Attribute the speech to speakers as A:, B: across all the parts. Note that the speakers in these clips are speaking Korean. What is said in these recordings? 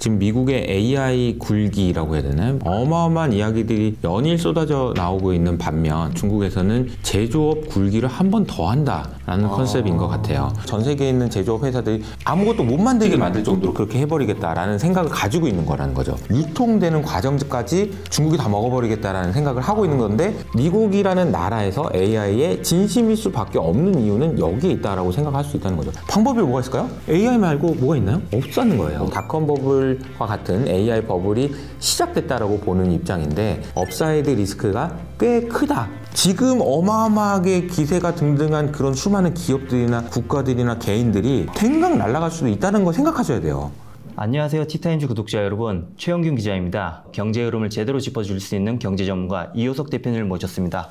A: 지금 미국의 AI 굴기라고 해야 되나요? 어마어마한 이야기들이 연일 쏟아져 나오고 있는 반면 중국에서는 제조업 굴기를 한 번 더 한다라는 컨셉인 것 같아요. 전 세계에 있는 제조업 회사들이 아무것도 못 만들게 만들 정도로 그렇게 해버리겠다라는 생각을 가지고 있는 거라는 거죠. 유통되는 과정까지 중국이 다 먹어버리겠다라는 생각을 하고 있는 건데, 미국이라는 나라에서 AI의 진심일 수밖에 없는 이유는 여기에 있다라고 생각할 수 있다는 거죠. 방법이 뭐가 있을까요? AI 말고 뭐가 있나요? 없다는 거예요. 닷컴 버블과 같은 AI 버블이 시작됐다라고 보는 입장인데, 업사이드 리스크가 꽤 크다. 지금 어마어마하게 기세가 등등한 그런 수많은 기업들이나 국가들이나 개인들이 댕강 날아갈 수도 있다는 걸 생각하셔야 돼요.
B: 안녕하세요. 티타임즈 구독자 여러분, 최영균 기자입니다. 경제 흐름을 제대로 짚어줄 수 있는 경제 전문가 이효석 대표님을 모셨습니다.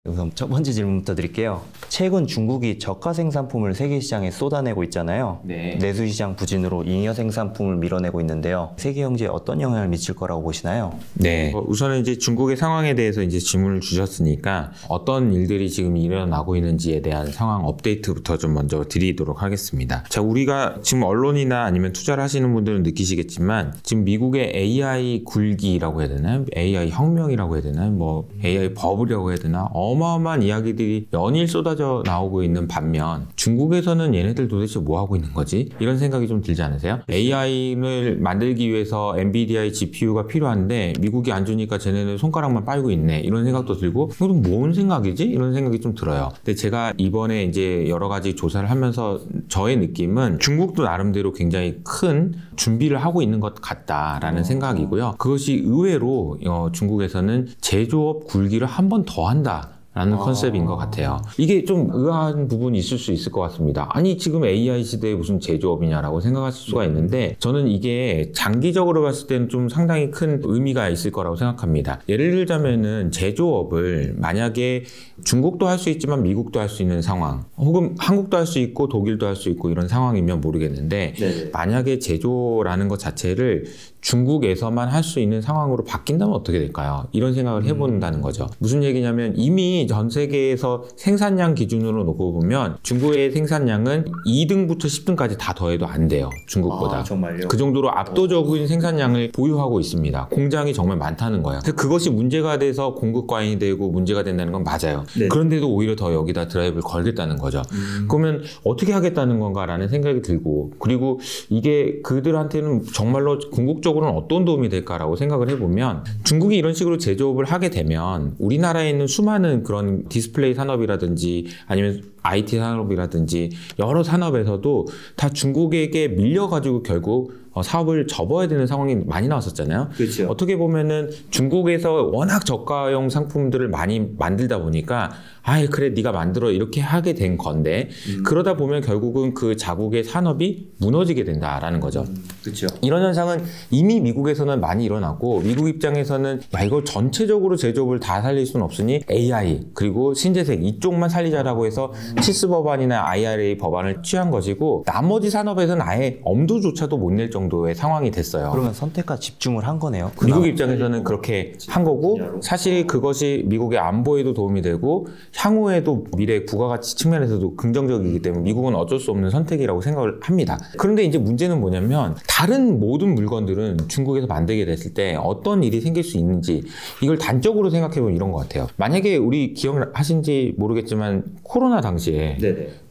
B: 우선 첫 번째 질문부터 드릴게요. 최근 중국이 저가 생산품을 세계 시장에 쏟아내고 있잖아요. 내수 시장 부진으로 잉여 생산품을 밀어내고 있는데요. 세계 경제에 어떤 영향을 미칠 거라고 보시나요?
A: 네. 우선은 이제 중국의 상황에 대해서 이제 질문을 주셨으니까 어떤 일들이 지금 일어나고 있는지에 대한 상황 업데이트부터 좀 먼저 드리도록 하겠습니다. 자, 우리가 지금 언론이나 아니면 투자를 하시는 분들은 느끼시겠지만, 지금 미국의 AI 굴기라고 해야 되나요? AI 혁명이라고 해야 되나요? 뭐 AI 버블이라고 해야 되나? 어마어마한 이야기들이 연일 쏟아져 나오고 있는 반면 중국에서는 얘네들 도대체 뭐 하고 있는 거지? 이런 생각이 좀 들지 않으세요? AI를 만들기 위해서 엔비디아의 GPU가 필요한데 미국이 안 주니까 쟤네는 손가락만 빨고 있네, 이런 생각도 들고, 이건 뭔 생각이지? 이런 생각이 좀 들어요. 근데 제가 이번에 이제 여러 가지 조사를 하면서 저의 느낌은 중국도 나름대로 굉장히 큰 준비를 하고 있는 것 같다라는 생각이고요. 그것이 의외로 중국에서는 제조업 굴기를 한 번 더 한다 라는 컨셉인 것 같아요. 이게 좀 의아한 부분이 있을 수 있을 것 같습니다. 아니, 지금 AI 시대에 무슨 제조업이냐라고 생각하실 수가 있는데, 저는 이게 장기적으로 봤을 때는 좀 상당히 큰 의미가 있을 거라고 생각합니다. 예를 들자면은 제조업을 만약에 중국도 할 수 있지만 미국도 할 수 있는 상황, 혹은 한국도 할 수 있고 독일도 할 수 있고 이런 상황이면 모르겠는데, 만약에 제조라는 것 자체를 중국에서만 할 수 있는 상황으로 바뀐다면 어떻게 될까요? 이런 생각을 해본다는 거죠. 무슨 얘기냐면, 이미 전 세계에서 생산량 기준으로 놓고 보면 중국의 생산량은 2등부터 10등까지 다 더해도 안 돼요. 중국보다.
B: 정말요?
A: 그 정도로 압도적인 생산량을 보유하고 있습니다. 공장이 정말 많다는 거예요. 그것이 문제가 돼서 공급 과잉이 되고 문제가 된다는 건 맞아요. 그런데도 오히려 더 여기다 드라이브를 걸겠다는 거죠. 그러면 어떻게 하겠다는 건가라는 생각이 들고, 그리고 이게 그들한테는 정말로 궁극적으로는 어떤 도움이 될까라고 생각을 해보면, 중국이 이런 식으로 제조업을 하게 되면 우리나라에 있는 수많은 그런 디스플레이 산업이라든지 아니면 IT 산업이라든지 여러 산업에서도 다 중국에게 밀려가지고 결국 사업을 접어야 되는 상황이 많이 나왔었잖아요.
B: 그렇죠.
A: 어떻게 보면은 중국에서 워낙 저가형 상품들을 많이 만들다 보니까, 아이 그래 네가 만들어 이렇게 하게 된 건데, 그러다 보면 결국은 그 자국의 산업이 무너지게 된다라는 거죠.
B: 그렇죠.
A: 이런 현상은 이미 미국에서는 많이 일어나고, 미국 입장에서는 야, 이걸 전체적으로 제조업을 다 살릴 수는 없으니 AI 그리고 신재생 이쪽만 살리자라고 해서 치스 법안이나 IRA 법안을 취한 것이고, 나머지 산업에서는 아예 엄두조차도 못 낼 정도의 상황이 됐어요.
B: 그러면 선택과 집중을 한 거네요.
A: 미국 입장에서는 그렇게 한 거고, 사실 그것이 미국의 안보에도 도움이 되고 향후에도 미래 부가가치 측면에서도 긍정적이기 때문에 미국은 어쩔 수 없는 선택이라고 생각을 합니다. 그런데 이제 문제는 뭐냐면, 다른 모든 물건들은 중국에서 만들게 됐을 때 어떤 일이 생길 수 있는지, 이걸 단적으로 생각해보면 이런 것 같아요. 만약에 우리 기억하신지 모르겠지만 코로나 당시에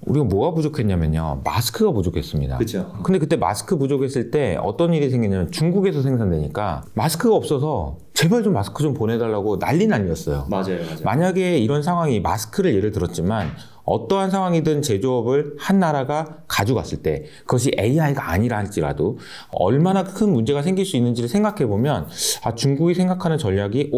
A: 우리가 뭐가 부족했냐면요, 마스크가 부족했습니다.
B: 그렇죠.
A: 근데 그때 마스크 부족했을 때 어떤 일이 생기냐면, 중국에서 생산되니까 마스크가 없어서 제발 좀 마스크 좀 보내달라고 난리였어요.
B: 맞아요.
A: 만약에 이런 상황이, 마스크를 예를 들었지만 어떠한 상황이든 제조업을 한 나라가 가져갔을 때, 그것이 AI가 아니라 할지라도 얼마나 큰 문제가 생길 수 있는지를 생각해보면, 아, 중국이 생각하는 전략이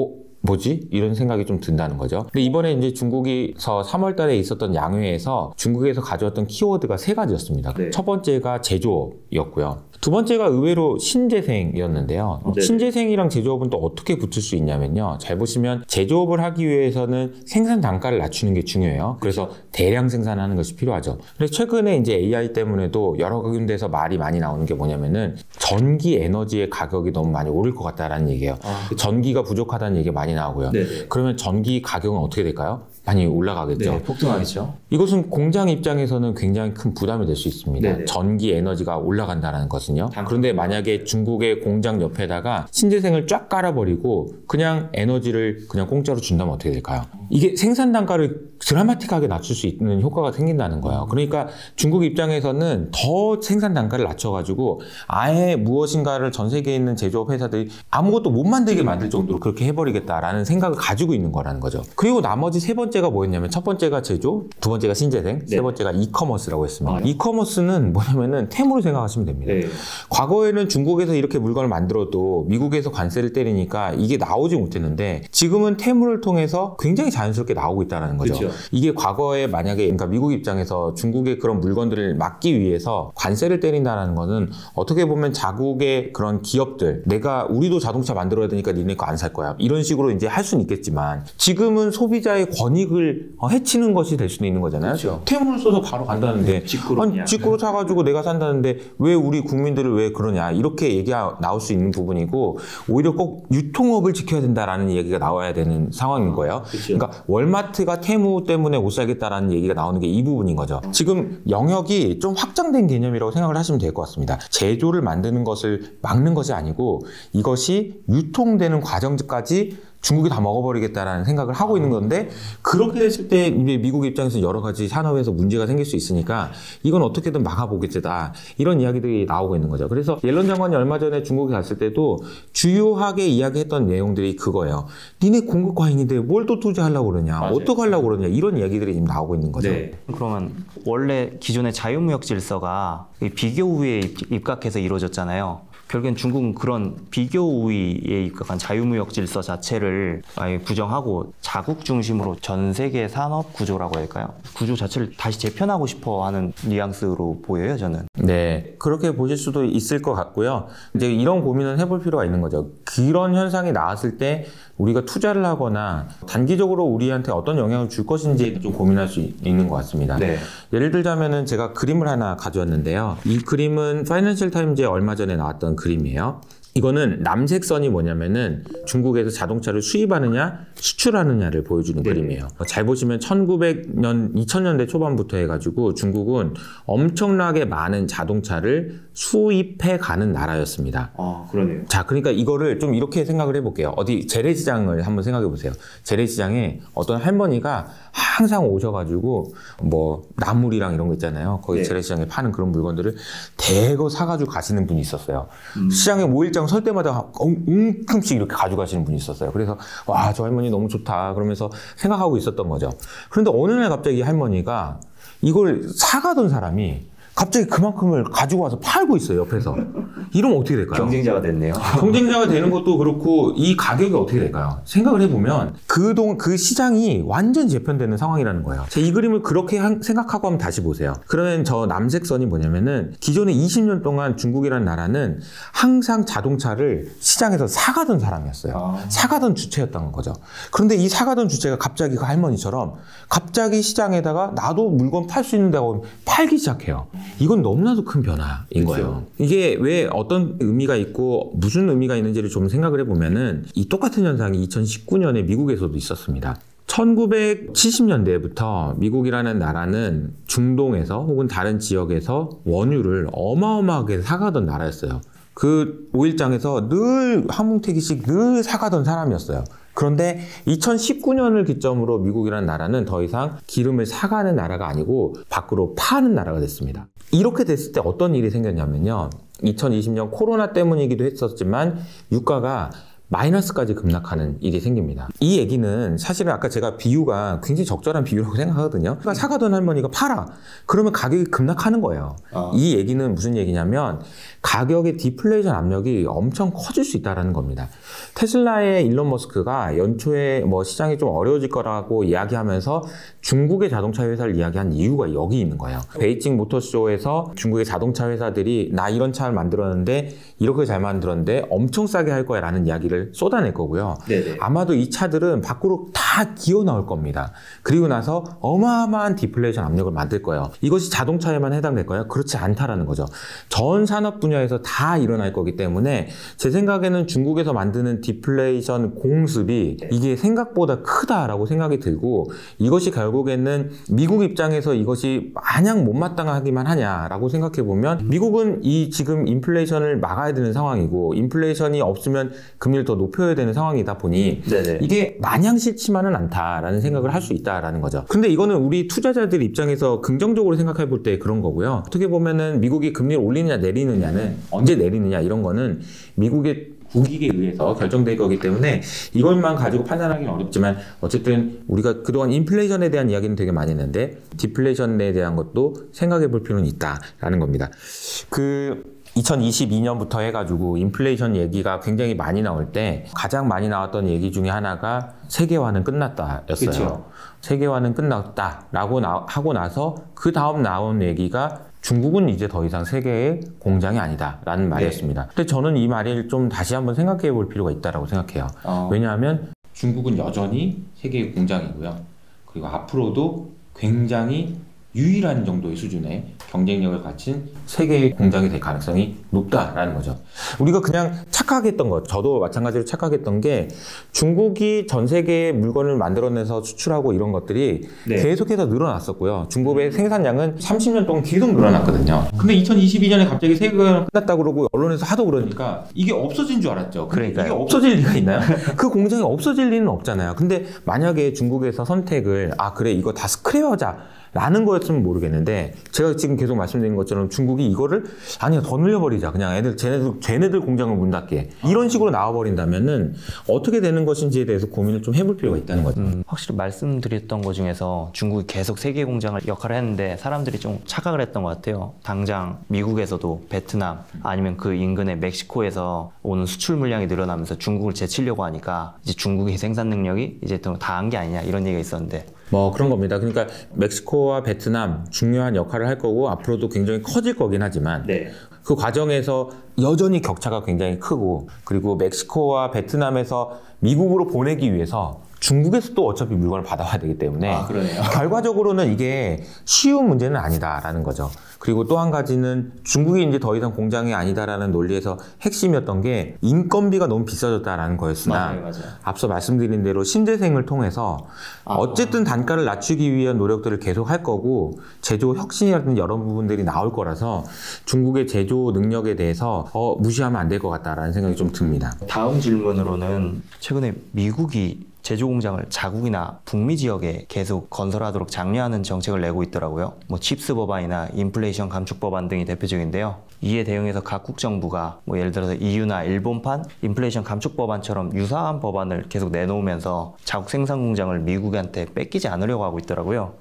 A: 뭐지? 이런 생각이 좀 든다는 거죠. 근데 이번에 이제 중국에서 3월 달에 있었던 양회에서 중국에서 가져왔던 키워드가 3가지였습니다. 첫 번째가 제조업이었고요. 두 번째가 의외로 신재생이었는데요. 신재생이랑 제조업은 또 어떻게 붙을 수 있냐면요, 잘 보시면 제조업을 하기 위해서는 생산 단가를 낮추는 게 중요해요. 그래서 대량 생산하는 것이 필요하죠. 근데 최근에 이제 AI 때문에도 여러 군데에서 말이 많이 나오는 게 뭐냐면은, 전기 에너지의 가격이 너무 많이 오를 것 같다라는 얘기예요. 전기가 부족하다는 얘기가 많이 나오고요. 그러면 전기 가격은 어떻게 될까요? 많이 올라가겠죠.
B: 네, 폭등하겠죠.
A: 이것은 공장 입장에서는 굉장히 큰 부담이 될 수 있습니다.
B: 네네.
A: 전기 에너지가 올라간다는 것은요. 그런데 만약에 중국의 공장 옆에다가 신재생을 쫙 깔아버리고 그냥 에너지를 그냥 공짜로 준다면 어떻게 될까요? 이게 생산 단가를 드라마틱하게 낮출 수 있는 효과가 생긴다는 거예요. 그러니까 중국 입장에서는 더 생산 단가를 낮춰가지고 아예 무엇인가를 전 세계에 있는 제조업 회사들이 아무것도 못 만들게 만들 정도로 그렇게 해버리겠다라는 생각을 가지고 있는 거라는 거죠. 그리고 나머지 세 번째가 뭐였냐면 첫 번째가 제조, 두 번째가 신재생, 세 번째가 이커머스라고 했습니다. 이커머스는 뭐냐면은 테무를 생각하시면 됩니다.
B: 네.
A: 과거에는 중국에서 이렇게 물건을 만들어도 미국에서 관세를 때리니까 이게 나오지 못했는데 지금은 테무를 통해서 굉장히 자연스럽게 나오고 있다는 거죠.
B: 그렇죠.
A: 이게 과거에 만약에 그러니까 미국 입장에서 중국의 그런 물건들을 막기 위해서 관세를 때린다는 것은 어떻게 보면 자국의 그런 기업들 우리도 자동차 만들어야 되니까 니네 거 안 살 거야 이런 식으로 이제 할 수는 있겠지만 지금은 소비자의 권익을 해치는 것이 될 수도 있는 거잖아요.
B: 그렇죠.
A: 테무를 써서 바로 간다는데 직구로 사가지고 내가 산다는데 왜 우리 국민들을 왜 그러냐 이렇게 얘기가 나올 수 있는 부분이고 오히려 꼭 유통업을 지켜야 된다라는 얘기가 나와야 되는 상황인 거예요.
B: 그렇죠.
A: 그러니까 월마트가 테무 때문에 못 살겠다라는 얘기가 나오는 게 이 부분인 거죠. 지금 영역이 좀 확장된 개념이라고 생각을 하시면 될 것 같습니다. 제조를 만드는 것을 막는 것이 아니고 이것이 유통되는 과정까지 중국이 다 먹어버리겠다라는 생각을 하고 있는 건데 그렇게 됐을 때 이제 미국 입장에서 여러 가지 산업에서 문제가 생길 수 있으니까 이건 어떻게든 막아보겠다 이런 이야기들이 나오고 있는 거죠. 그래서 옐런 장관이 얼마 전에 중국에 갔을 때도 주요하게 이야기했던 내용들이 그거예요. 니네 공급 과잉인데 뭘 또 투자하려고 그러냐 어떡하려고 그러냐 이런 이야기들이 지금 나오고 있는 거죠.
B: 네. 그러면 원래 기존의 자유무역 질서가 비교 우위에 입각해서 이루어졌잖아요. 결국엔 중국은 그런 비교 우위에 입각한 자유무역 질서 자체를 아예 부정하고 자국 중심으로 전 세계 산업 구조라고 할까요? 구조 자체를 다시 재편하고 싶어 하는 뉘앙스로 보여요, 저는.
A: 네, 그렇게 보실 수도 있을 것 같고요. 이제 이런 고민은 해볼 필요가 있는 거죠. 그런 현상이 나왔을 때 우리가 투자를 하거나 단기적으로 우리한테 어떤 영향을 줄 것인지 좀 고민할 수 있는 것 같습니다.
B: 네.
A: 예를 들자면은 제가 그림을 하나 가져왔는데요. 이 그림은 파이낸셜 타임즈에 얼마 전에 나왔던 그림이에요. 이거는 남색선이 뭐냐면은 중국에서 자동차를 수입하느냐 수출하느냐를 보여주는 그림이에요. 잘 보시면 1900년, 2000년대 초반부터 해가지고 중국은 엄청나게 많은 자동차를 수입해 가는 나라였습니다.
B: 아, 그러네요.
A: 자, 그러니까 이거를 좀 이렇게 생각을 해볼게요. 어디 재래시장을 한번 생각해 보세요. 재래시장에 어떤 할머니가 항상 오셔가지고 뭐 나물이랑 이런 거 있잖아요. 거기 재래시장에 파는 그런 물건들을 대거 사가지고 가시는 분이 있었어요. 시장에 5일장 설 때마다 웅큼씩 이렇게 가져가시는 분이 있었어요. 그래서 와, 저 할머니 너무 좋다 그러면서 생각하고 있었던 거죠. 그런데 어느 날 갑자기 이 할머니가 이걸 사가던 사람이 갑자기 그만큼을 가지고 와서 팔고 있어요, 옆에서. 이러면 어떻게 될까요?
B: 경쟁자가 됐네요.
A: 경쟁자가 되는 것도 그렇고 이 가격이 어떻게 될까요? 생각을 해보면 그 시장이 완전 재편되는 상황이라는 거예요. 자, 이 그림을 그렇게 생각하고 한번 다시 보세요. 그러면 저 남색선이 뭐냐면은 기존에 20년 동안 중국이라는 나라는 항상 자동차를 시장에서 사가던 사람이었어요. 사가던 주체였던 거죠. 그런데 이 사가던 주체가 갑자기 그 할머니처럼 갑자기 시장에다가 나도 물건 팔 수 있는 데가 팔기 시작해요. 이건 너무나도 큰 변화인 거예요. 이게 왜 어떤 의미가 있고 무슨 의미가 있는지를 좀 생각을 해보면은 이 똑같은 현상이 2019년에 미국에서도 있었습니다. 1970년대부터 미국이라는 나라는 중동에서 혹은 다른 지역에서 원유를 어마어마하게 사가던 나라였어요. 그 오일장에서 늘 한 뭉태기씩 늘 사가던 사람이었어요. 그런데 2019년을 기점으로 미국이라는 나라는 더 이상 기름을 사가는 나라가 아니고 밖으로 파는 나라가 됐습니다. 이렇게 됐을 때 어떤 일이 생겼냐면요. 2020년 코로나 때문이기도 했었지만 유가가 마이너스까지 급락하는 일이 생깁니다. 이 얘기는 사실은 아까 제가 비유가 굉장히 적절한 비유라고 생각하거든요. 그러니까 사가던 할머니가 팔아. 그러면 가격이 급락하는 거예요. 이 얘기는 무슨 얘기냐면 가격의 디플레이션 압력이 엄청 커질 수 있다는 겁니다. 테슬라의 일론 머스크가 연초에 뭐 시장이 좀 어려워질 거라고 이야기하면서 중국의 자동차 회사를 이야기한 이유가 여기 있는 거예요. 베이징 모터쇼에서 중국의 자동차 회사들이 나 이런 차를 만들었는데 이렇게 잘 만들었는데 엄청 싸게 할 거야 라는 이야기를 차들을 쏟아낼 거고요.
C: 네네.
A: 아마도 이 차들은 밖으로 다 기어 나올 겁니다. 그리고 나서 어마어마한 디플레이션 압력을 만들 거예요. 이것이 자동차에만 해당될까요? 그렇지 않다라는 거죠. 전 산업 분야에서 다 일어날 거기 때문에 제 생각에는 중국에서 만드는 디플레이션 공습이 이게 생각보다 크다라고 생각이 들고, 이것이 결국에는 미국 입장에서 이것이 마냥 못마땅하기만 하냐라고 생각해 보면, 미국은 이 지금 인플레이션을 막아야 되는 상황이고 인플레이션이 없으면 금리를 더 높여야 되는 상황이다 보니
C: 네네.
A: 이게 마냥 싫지만은 않다라는 생각을 할 수 있다라는 거죠. 근데 이거는 우리 투자자들 입장에서 긍정적으로 생각해 볼 때 그런 거고요. 어떻게 보면은 미국이 금리를 올리느냐 내리느냐는, 언제 내리느냐 이런 거는 미국의 국익에 의해서 결정될 거기 때문에 이것만 가지고 판단하기는 어렵지만, 어쨌든 우리가 그동안 인플레이션에 대한 이야기는 되게 많이 했는데 디플레이션에 대한 것도 생각해 볼 필요는 있다라는 겁니다. 2022년부터 해가지고 인플레이션 얘기가 굉장히 많이 나올 때 가장 많이 나왔던 얘기 중에 하나가 세계화는 끝났다였어요.
C: 그쵸.
A: 세계화는 끝났다라고 하고 나서 그 다음 나온 얘기가 중국은 이제 더 이상 세계의 공장이 아니다라는 말이었습니다. 근데 저는 이 말을 좀 다시 한번 생각해 볼 필요가 있다고 생각해요. 왜냐하면 중국은 여전히 세계의 공장이고요. 그리고 앞으로도 굉장히 유일한 정도의 수준의 경쟁력을 갖춘 세계의 공장이 될 가능성이 높다라는 거죠. 우리가 그냥 착각했던 것, 저도 마찬가지로 착각했던 게 중국이 전 세계에 물건을 만들어내서 수출하고 이런 것들이 계속해서 늘어났었고요. 중국의 생산량은 30년 동안 계속 늘어났거든요. 근데 2022년에 갑자기 세계가 끝났다고 그러고 언론에서 하도 그러니까 이게 없어진 줄 알았죠.
B: 그러니까요.
A: 이게 없어질 리가 있나요? 그 공장이 없어질 리는 없잖아요. 근데 만약에 중국에서 선택을 그래 이거 다 스크랩하자 라는 거였으면 모르겠는데, 제가 지금 계속 말씀드린 것처럼 중국이 이거를 아니야 더 늘려버리자, 그냥 쟤네들 공장을 문 닫게, 이런 식으로 나와버린다면은 어떻게 되는 것인지에 대해서 고민을 좀 해볼 필요가 있다는 거죠.
B: 확실히 말씀드렸던 것 중에서 중국이 계속 세계 공장을 역할을 했는데 사람들이 좀 착각을 했던 것 같아요. 당장 미국에서도 베트남 아니면 그 인근의 멕시코에서 오는 수출 물량이 늘어나면서 중국을 제치려고 하니까 이제 중국의 생산 능력이 이제 또 다 한 게 아니냐 이런 얘기가 있었는데,
A: 뭐 그런 겁니다. 그러니까 멕시코와 베트남 중요한 역할을 할 거고 앞으로도 굉장히 커질 거긴 하지만 그 과정에서 여전히 격차가 굉장히 크고, 그리고 멕시코와 베트남에서 미국으로 보내기 위해서 중국에서 또 어차피 물건을 받아와야 되기 때문에 결과적으로는 이게 쉬운 문제는 아니다라는 거죠. 그리고 또 한 가지는 중국이 이제 더 이상 공장이 아니다라는 논리에서 핵심이었던 게 인건비가 너무 비싸졌다라는 거였으나,
C: 맞아요.
A: 앞서 말씀드린 대로 신재생을 통해서 어쨌든 단가를 낮추기 위한 노력들을 계속 할 거고, 제조 혁신이라든지 여러 부분들이 나올 거라서 중국의 제조 능력에 대해서 무시하면 안 될 것 같다라는 생각이 좀 듭니다.
B: 다음 질문으로는 최근에 미국이 제조 공장을 자국이나 북미 지역에 계속 건설하도록 장려하는 정책을 내고 있더라고요. 뭐 칩스 법안이나 인플레이션 감축 법안 등이 대표적인데요. 이에 대응해서 각국 정부가 뭐 예를 들어서 EU나 일본판 인플레이션 감축 법안처럼 유사한 법안을 계속 내놓으면서 자국 생산 공장을 미국한테 뺏기지 않으려고 하고 있더라고요.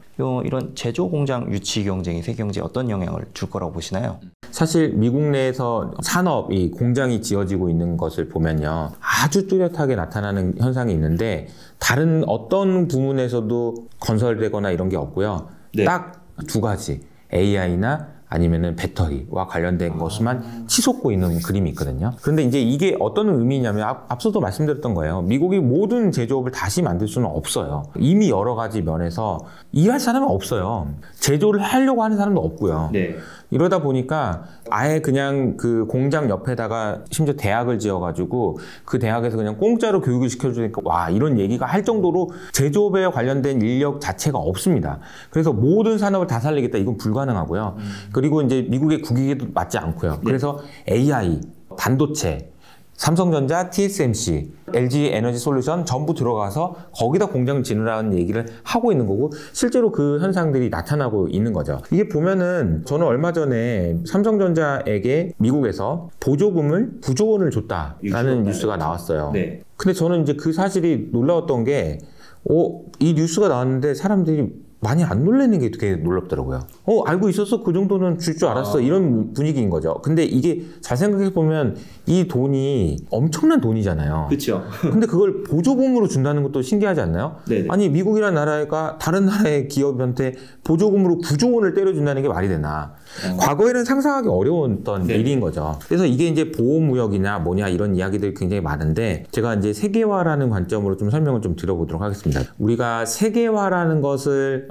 B: 이런 제조 공장 유치 경쟁이 세계 경제에 어떤 영향을 줄 거라고 보시나요?
A: 사실 미국 내에서 산업이 공장이 지어지고 있는 것을 보면요, 아주 뚜렷하게 나타나는 현상이 있는데 다른 어떤 부문에서도 건설되거나 이런 게 없고요. 딱 두 가지, AI나 아니면은 배터리와 관련된 것만 치솟고 있는 그림이 있거든요. 그런데 이제 이게 어떤 의미냐면 앞서도 말씀드렸던 거예요. 미국이 모든 제조업을 다시 만들 수는 없어요. 이미 여러 가지 면에서 일할 사람은 없어요. 제조를 하려고 하는 사람도 없고요. 이러다 보니까 아예 그냥 그 공장 옆에다가 심지어 대학을 지어가지고 그 대학에서 그냥 공짜로 교육을 시켜주니까 와, 이런 얘기가 할 정도로 제조업에 관련된 인력 자체가 없습니다. 그래서 모든 산업을 다 살리겠다, 이건 불가능하고요. 그리고 이제 미국의 국익에도 맞지 않고요. 그래서 AI, 반도체, 삼성전자, TSMC, LG 에너지 솔루션 전부 들어가서 거기다 공장을 지으라는 얘기를 하고 있는 거고, 실제로 그 현상들이 나타나고 있는 거죠. 이게 보면은 저는 얼마 전에 삼성전자에게 미국에서 보조금을 9조 원을 줬다라는 뉴스가 나왔어요. 근데 저는 이제 그 사실이 놀라웠던 게 이 뉴스가 나왔는데 사람들이 많이 안 놀라는 게 되게 놀랍더라고요. 알고 있었어? 그 정도는 줄 줄 알았어. 이런 분위기인 거죠. 근데 이게 잘 생각해 보면 이 돈이 엄청난 돈이잖아요.
B: 그렇죠.
A: 근데 그걸 보조금으로 준다는 것도 신기하지 않나요?
B: 네네.
A: 아니 미국이라는 나라가 다른 나라의 기업한테 보조금으로 9조 원을 때려준다는 게 말이 되나? 과거에는 상상하기 어려웠던
B: 네.
A: 일인 거죠. 그래서 이게 이제 보호무역이냐 뭐냐 이런 이야기들이 굉장히 많은데 제가 이제 세계화라는 관점으로 좀 설명을 좀 드려보도록 하겠습니다. 우리가 세계화라는 것을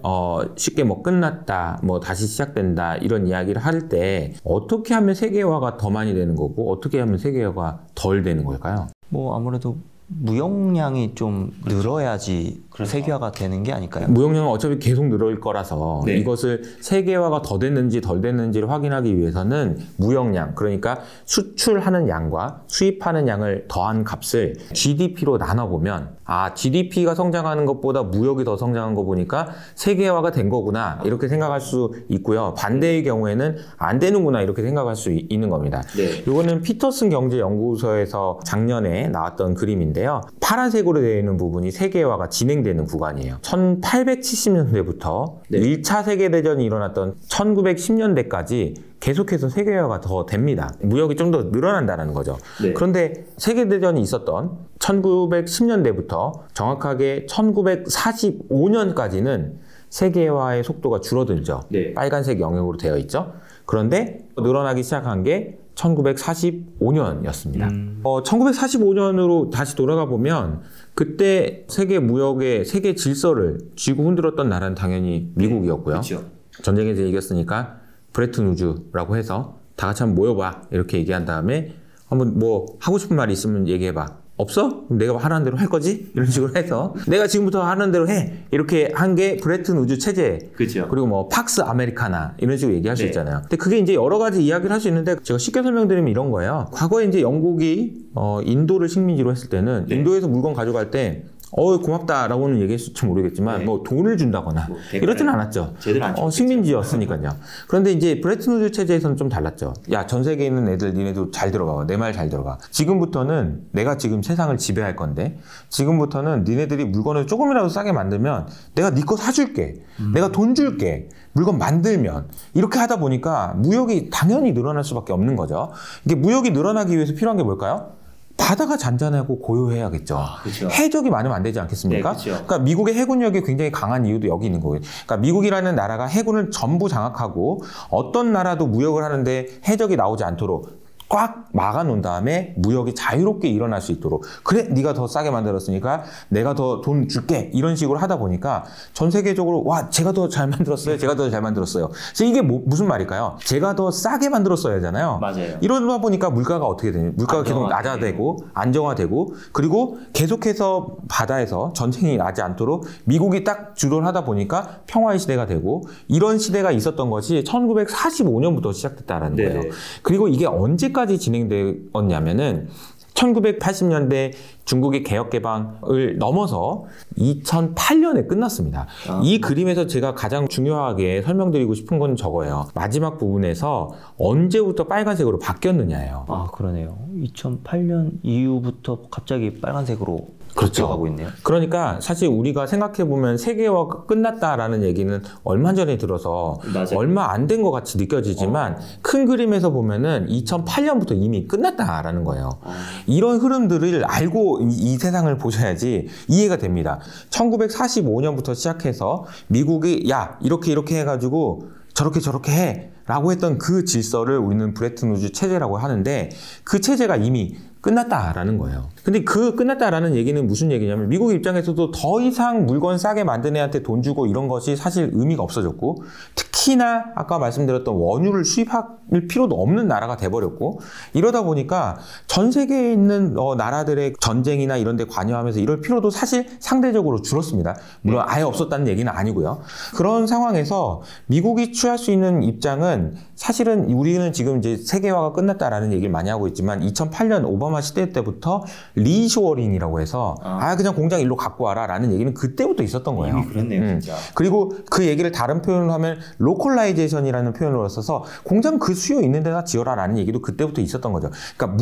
A: 쉽게 뭐 끝났다, 뭐 다시 시작된다 이런 이야기를 할 때 어떻게 하면 세계화가 더 많이 되는 거고 어떻게 하면 세계화가 덜 되는 걸까요?
B: 뭐 아무래도 무역량이 좀 늘어야지 세계화가 되는 게 아닐까요?
A: 무역량은 어차피 계속 늘어올 거라서
B: 네.
A: 이것을 세계화가 더 됐는지 덜 됐는지를 확인하기 위해서는 무역량, 그러니까 수출하는 양과 수입하는 양을 더한 값을 GDP로 나눠보면 GDP가 성장하는 것보다 무역이 더 성장한 거 보니까 세계화가 된 거구나 이렇게 생각할 수 있고요. 반대의 경우에는 안 되는구나 이렇게 생각할 수 있는 겁니다.
B: 네.
A: 이거는 피터슨 경제연구소에서 작년에 나왔던 그림인데요. 파란색으로 되어 있는 부분이 세계화가 진행되는 구간이에요. 1870년대부터
B: 네.
A: 1차 세계대전이 일어났던 1910년대까지 계속해서 세계화가 더 됩니다. 무역이 좀 더 늘어난다는 거죠.
B: 네.
A: 그런데 세계대전이 있었던 1910년대부터 정확하게 1945년까지는 세계화의 속도가 줄어들죠.
B: 네.
A: 빨간색 영역으로 되어 있죠. 그런데 늘어나기 시작한 게 1945년이었습니다. 1945년으로 다시 돌아가 보면 그때 세계 무역의 세계 질서를 쥐고 흔들었던 나라는 당연히 미국이었고요.
B: 그렇죠.
A: 전쟁에서 이겼으니까 브레튼 우즈라고 해서 다 같이 한번 모여봐 이렇게 얘기한 다음에 한번 뭐 하고 싶은 말이 있으면 얘기해봐. 없어? 그럼 내가 하라는 대로 할 거지? 이런 식으로 해서 내가 지금부터 하는 대로 해 이렇게 한 게 브레튼 우즈 체제.
B: 그렇죠.
A: 그리고 뭐 팍스 아메리카나 이런 식으로 얘기할 수
B: 네.
A: 있잖아요. 근데 그게 이제 여러 가지 이야기를 할 수 있는데 제가 쉽게 설명드리면 이런 거예요. 과거에 이제 영국이 인도를 식민지로 했을 때는
B: 네.
A: 인도에서 물건 가져갈 때 고맙다라고는 얘기했을지 모르겠지만
B: 네.
A: 뭐 돈을 준다거나
B: 뭐
A: 이러지는 않았죠.
B: 제대로 안 줬겠죠.
A: 식민지였으니까요. 그런데 이제 브레튼 우즈 체제에서는 좀 달랐죠. 야, 전 세계에 있는 애들 니네도 잘 들어봐. 내 말 잘 들어봐. 지금부터는 내가 지금 세상을 지배할 건데 지금부터는 니네들이 물건을 조금이라도 싸게 만들면 내가 네 거 사줄게. 내가 돈 줄게. 물건 만들면 이렇게 하다 보니까 무역이 당연히 늘어날 수밖에 없는 거죠. 이게 무역이 늘어나기 위해서 필요한 게 뭘까요? 바다가 잔잔하고 고요해야겠죠.
B: 그렇죠.
A: 해적이 많으면 안 되지 않겠습니까?
B: 네, 그렇죠.
A: 그러니까 미국의 해군력이 굉장히 강한 이유도 여기 있는 거예요. 그러니까 미국이라는 나라가 해군을 전부 장악하고 어떤 나라도 무역을 하는데 해적이 나오지 않도록 꽉 막아놓은 다음에 무역이 자유롭게 일어날 수 있도록 그래 네가 더 싸게 만들었으니까 내가 더 돈 줄게 이런 식으로 하다 보니까 전 세계적으로 와 제가 더 잘 만들었어요. 제가 더 잘 만들었어요. 그래서 이게 무슨 말일까요? 제가 더 싸게 만들었어야 하잖아요.
B: 맞아요.
A: 이러다 보니까 물가가 어떻게 되냐? 물가가 계속 낮아되고 안정화되고 그리고 계속해서 바다에서 전쟁이 나지 않도록 미국이 딱 주도를 하다 보니까 평화의 시대가 되고 이런 시대가 있었던 것이 1945년부터 시작됐다라는
B: 네네.
A: 거예요. 그리고 이게 언제까지 진행되었냐면은 1980년대 중국의 개혁개방을 넘어서 2008년에 끝났습니다. 이 그림에서 제가 가장 중요하게 설명드리고 싶은 건 저거예요. 마지막 부분에서 언제부터 빨간색으로 바뀌었느냐예요.
B: 그러네요. 2008년 이후부터 갑자기 빨간색으로
A: 그렇죠.
B: 바뀌어가고 있네요.
A: 그러니까 사실 우리가 생각해보면 세계화가 끝났다라는 얘기는 얼마 전에 들어서
B: 맞아요.
A: 얼마 안 된 것 같이 느껴지지만 큰 그림에서 보면은 2008년부터 이미 끝났다라는 거예요. 이런 흐름들을 알고 이 세상을 보셔야지 이해가 됩니다. 1945년부터 시작해서 미국이 야 이렇게 해가지고 저렇게 해 라고 했던 그 질서를 우리는 브레튼 우즈 체제라고 하는데 그 체제가 이미 끝났다라는 거예요. 근데 그 끝났다라는 얘기는 무슨 얘기냐면 미국 입장에서도 더 이상 물건 싸게 만든 애한테 돈 주고 이런 것이 사실 의미가 없어졌고 특히나 아까 말씀드렸던 원유를 수입할 필요도 없는 나라가 돼버렸고 이러다 보니까 전 세계에 있는 나라들의 전쟁이나 이런 데 관여하면서 이럴 필요도 사실 상대적으로 줄었습니다. 물론 아예 없었다는 얘기는 아니고요. 그런 상황에서 미국이 취할 수 있는 입장은 사실은 우리는 지금 이제 세계화가 끝났다라는 얘기를 많이 하고 있지만 2008년 오바마 시대 때부터 리쇼어링이라고 해서 그냥 공장 일로 갖고 와라 라는 얘기는 그때부터 있었던 거예요.
B: 이미 그랬네요, 진짜.
A: 그리고 그 얘기를 다른 표현으로 하면 로컬라이제이션이라는 표현으로 써서 공장 그 수요 있는 데다 지어라 라는 얘기도 그때부터 있었던 거죠. 그러니까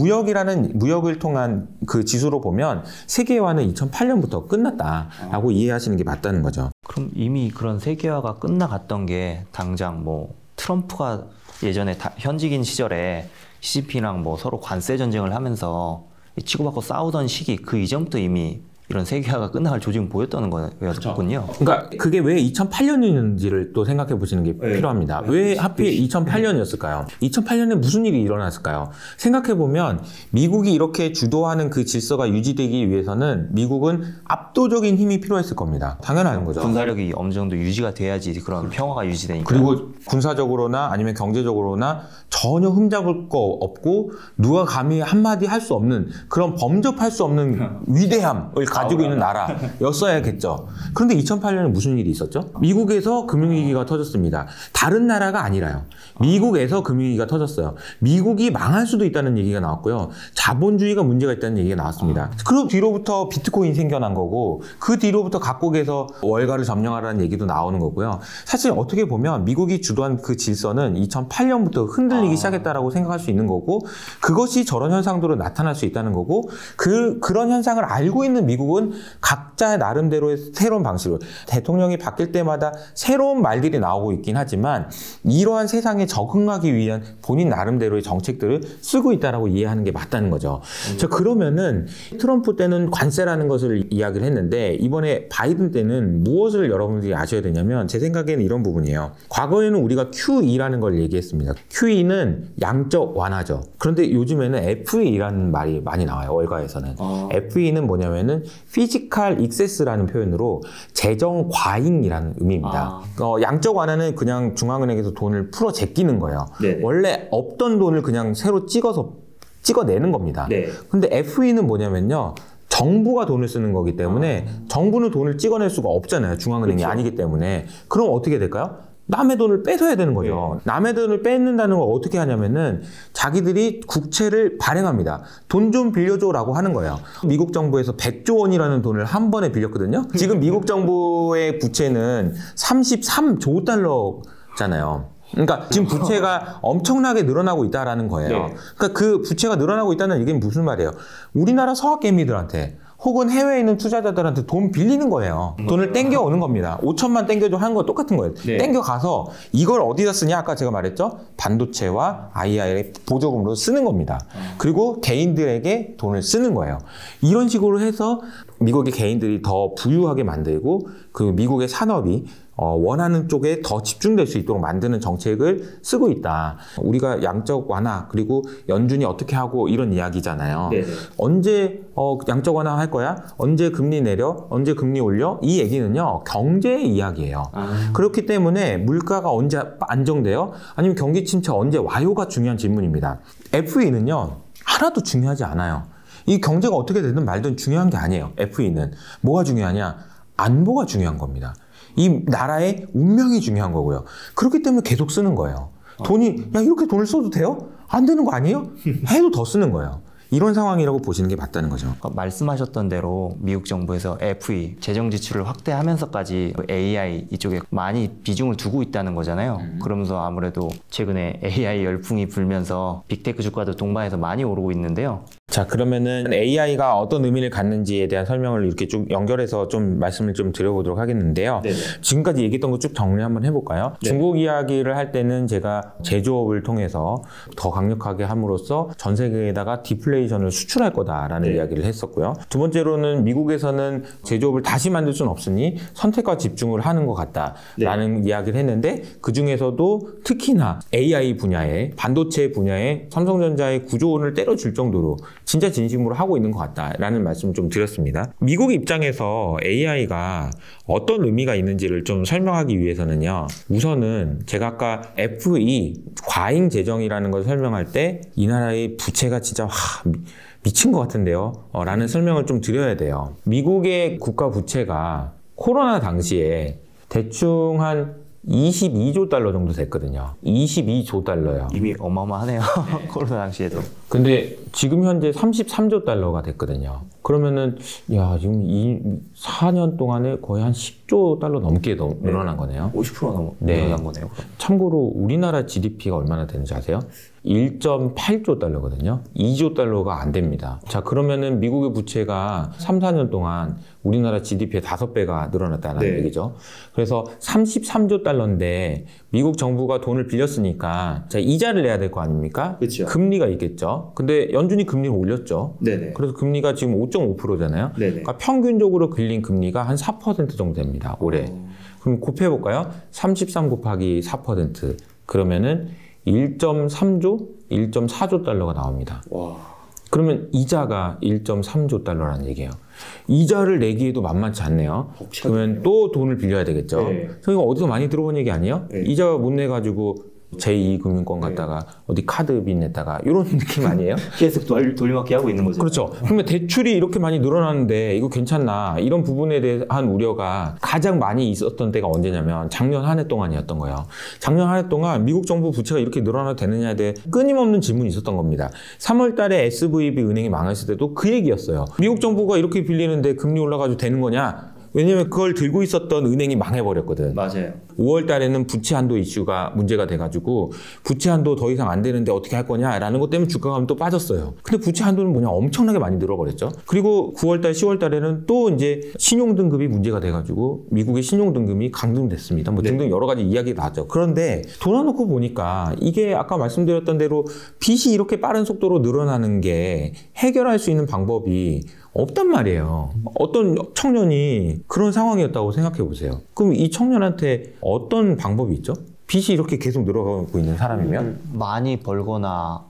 A: 무역을 통한 그 지수로 보면 세계화는 2008년부터 끝났다라고 이해하시는 게 맞다는 거죠.
B: 그럼 이미 그런 세계화가 끝나갔던 게 당장 뭐 트럼프가 예전에 현직인 시절에 CCP랑 뭐 서로 관세 전쟁을 하면서 치고받고 싸우던 시기 그 이전부터 이미 이런 세계화가 끝나갈 조짐을 보였다는 거였군요.
A: 그러니까 그게 왜 2008년이었는지를 또 생각해 보시는 게 필요합니다. 왜 하필 2008년이었을까요? 2008년에 무슨 일이 일어났을까요? 생각해 보면 미국이 이렇게 주도하는 그 질서가 유지되기 위해서는 미국은 압도적인 힘이 필요했을 겁니다. 당연한 거죠.
B: 군사력이 어느 정도 유지가 돼야지 그런 평화가 유지되니까.
A: 그리고 군사적으로나 아니면 경제적으로나 전혀 흠잡을 거 없고 누가 감히 한마디 할 수 없는 그런 범접할 수 없는 위대함을 가지고 있는 나라였어야겠죠. 그런데 2008년에 무슨 일이 있었죠? 미국에서 금융위기가 터졌습니다. 다른 나라가 아니라요. 미국에서 금융위기가 터졌어요. 미국이 망할 수도 있다는 얘기가 나왔고요. 자본주의가 문제가 있다는 얘기가 나왔습니다. 그 뒤로부터 비트코인 생겨난 거고 그 뒤로부터 각국에서 월가를 점령하라는 얘기도 나오는 거고요. 사실 어떻게 보면 미국이 주도한 그 질서는 2008년부터 흔들리기 시작했다라고 생각할 수 있는 거고 그것이 저런 현상들로 나타날 수 있다는 거고 그런 현상을 알고 있는 미국은 각자 나름대로의 새로운 방식으로 대통령이 바뀔 때마다 새로운 말들이 나오고 있긴 하지만 이러한 세상에 적응하기 위한 본인 나름대로의 정책들을 쓰고 있다라고 이해하는 게 맞다는 거죠. 자, 그러면은 트럼프 때는 관세라는 것을 이야기를 했는데 이번에 바이든 때는 무엇을 여러분들이 아셔야 되냐면 제 생각에는 이런 부분이에요. 과거에는 우리가 QE라는 걸 얘기했습니다. QE는 양적 완화죠. 그런데 요즘에는 FE라는 말이 많이 나와요. 월가에서는. FE는 뭐냐면은 피지컬 익세스라는 표현으로 재정 과잉이라는 의미입니다. 양적 완화는 그냥 중앙은행에서 돈을 풀어 제끼는 거예요. 네. 원래 없던 돈을 그냥 새로 찍어내는 겁니다. 네. 근데 FE는 뭐냐면요. 정부가 돈을 쓰는 거기 때문에 정부는 돈을 찍어낼 수가 없잖아요. 중앙은행이 그렇죠. 아니기 때문에. 그럼 어떻게 될까요? 남의 돈을 뺏어야 되는 거죠. 네. 남의 돈을 뺏는다는 걸 어떻게 하냐면은 자기들이 국채를 발행합니다. 돈 좀 빌려줘라고 하는 거예요. 미국 정부에서 100조 원이라는 돈을 한 번에 빌렸거든요. 지금 미국 정부의 부채는 33조 달러잖아요. 그러니까 지금 부채가 엄청나게 늘어나고 있다라는 거예요. 네. 그러니까 그 부채가 늘어나고 있다는 이게 무슨 말이에요? 우리나라 서학개미들한테 혹은 해외에 있는 투자자들한테 돈 빌리는 거예요. 돈을 땡겨오는 겁니다. 5천만 땡겨줘 하는 거 똑같은 거예요. 네. 땡겨가서 이걸 어디다 쓰냐? 아까 제가 말했죠? 반도체와 IRA 보조금으로 쓰는 겁니다. 그리고 개인들에게 돈을 쓰는 거예요. 이런 식으로 해서 미국의 개인들이 더 부유하게 만들고 그 미국의 산업이 원하는 쪽에 더 집중될 수 있도록 만드는 정책을 쓰고 있다. 우리가 양적 완화 그리고 연준이 어떻게 하고 이런 이야기잖아요. 네네. 언제 양적 완화 할 거야? 언제 금리 내려? 언제 금리 올려? 이 얘기는요. 경제의 이야기예요. 그렇기 때문에 물가가 언제 안정돼요? 아니면 경기 침체 언제 와요가 중요한 질문입니다. FE는요. 하나도 중요하지 않아요. 이 경제가 어떻게 되든 말든 중요한 게 아니에요. FE는. 뭐가 중요하냐? 안보가 중요한 겁니다. 이 나라의 운명이 중요한 거고요. 그렇기 때문에 계속 쓰는 거예요. 돈이 야 이렇게 돈을 써도 돼요? 안 되는 거 아니에요? 해도 더 쓰는 거예요. 이런 상황이라고 보시는 게 맞다는 거죠.
B: 말씀하셨던 대로 미국 정부에서 FE, 재정 지출을 확대하면서까지 AI 이쪽에 많이 비중을 두고 있다는 거잖아요. 그러면서 아무래도 최근에 AI 열풍이 불면서 빅테크 주가도 동반해서 많이 오르고 있는데요.
A: 자, 그러면은 AI가 어떤 의미를 갖는지에 대한 설명을 이렇게 쭉 연결해서 좀 말씀을 좀 드려보도록 하겠는데요. 네네. 지금까지 얘기했던 거 쭉 정리 한번 해볼까요? 네. 중국 이야기를 할 때는 제가 제조업을 통해서 더 강력하게 함으로써 전 세계에다가 디플레이션을 수출할 거다라는 이야기를 했었고요. 두 번째로는 미국에서는 제조업을 다시 만들 수는 없으니 선택과 집중을 하는 것 같다라는 이야기를 했는데 그 중에서도 특히나 AI 분야에 반도체 분야에 삼성전자의 구조원을 때려줄 정도로 진짜 진심으로 하고 있는 것 같다라는 말씀을 좀 드렸습니다. 미국 입장에서 AI가 어떤 의미가 있는지를 좀 설명하기 위해서는요. 우선은 제가 아까 FE, 과잉 재정이라는 걸 설명할 때 이 나라의 부채가 진짜 미친 것 같은데요. 라는 설명을 좀 드려야 돼요. 미국의 국가 부채가 코로나 당시에 대충 한 22조 달러 정도 됐거든요. 22조 달러요.
B: 이미 어마어마하네요. 코로나 당시에도.
A: 근데 지금 현재 33조 달러가 됐거든요. 그러면은 야 지금 이 4년 동안에 거의 한 10조 달러 넘게 늘어난 거네요.
B: 50%
A: 네.
B: 늘어난 거네요.
A: 참고로 우리나라 GDP가 얼마나 되는지 아세요? 1.8조 달러거든요. 2조 달러가 안 됩니다. 자, 그러면은 미국의 부채가 3, 4년 동안 우리나라 GDP의 5배가 늘어났다는
C: 네.
A: 얘기죠. 그래서 33조 달러인데 미국 정부가 돈을 빌렸으니까 자, 이자를 내야 될 거 아닙니까?
C: 그렇죠.
A: 금리가 있겠죠. 근데 연준이 금리를 올렸죠.
C: 네네.
A: 그래서 금리가 지금 5.5%잖아요.
C: 네네.
A: 그러니까 평균적으로 빌린 금리가 한 4% 정도 됩니다. 올해. 그럼 곱해볼까요? 33 곱하기 4% 그러면은 1.3조, 1.4조 달러가 나옵니다.
C: 와.
A: 그러면 이자가 1.3조 달러라는 얘기예요. 이자를 내기에도 만만치 않네요. 그러면 또 돈을 빌려야 되겠죠.
C: 네.
A: 저희가 어디서 많이 들어본 얘기 아니에요?
C: 네.
A: 이자 못 내가지고 제2금융권 갔다가 어디 카드 빚 냈다가 이런 느낌 아니에요?
B: 계속 돌려막기 하고 있는 거죠.
A: 그렇죠. 그러면 대출이 이렇게 많이 늘어나는데 이거 괜찮나? 이런 부분에 대한 우려가 가장 많이 있었던 때가 언제냐면 작년 한 해 동안이었던 거예요. 작년 한 해 동안 미국 정부 부채가 이렇게 늘어나도 되느냐에 대해 끊임없는 질문이 있었던 겁니다. 3월 달에 SVB 은행이 망했을 때도 그 얘기였어요. 미국 정부가 이렇게 빌리는데 금리 올라가지고 되는 거냐? 왜냐면 그걸 들고 있었던 은행이 망해버렸거든.
C: 맞아요.
A: 5월 달에는 부채 한도 이슈가 문제가 돼가지고 부채 한도 더 이상 안 되는데 어떻게 할 거냐라는 것 때문에 주가가 또 빠졌어요. 근데 부채 한도는 뭐냐 엄청나게 많이 늘어버렸죠. 그리고 9월 달, 10월 달에는 또 이제 신용 등급이 문제가 돼가지고 미국의 신용 등급이 강등됐습니다. 뭐
C: 네.
A: 등등 여러 가지 이야기가 나왔죠. 그런데 돌아놓고 보니까 이게 아까 말씀드렸던 대로 빚이 이렇게 빠른 속도로 늘어나는 게 해결할 수 있는 방법이 없단 말이에요. 어떤 청년이 그런 상황이었다고 생각해 보세요. 그럼 이 청년한테 어떤 방법이 있죠? 빚이 이렇게 계속 늘어가고 있는 사람이면?
B: 많이 벌거나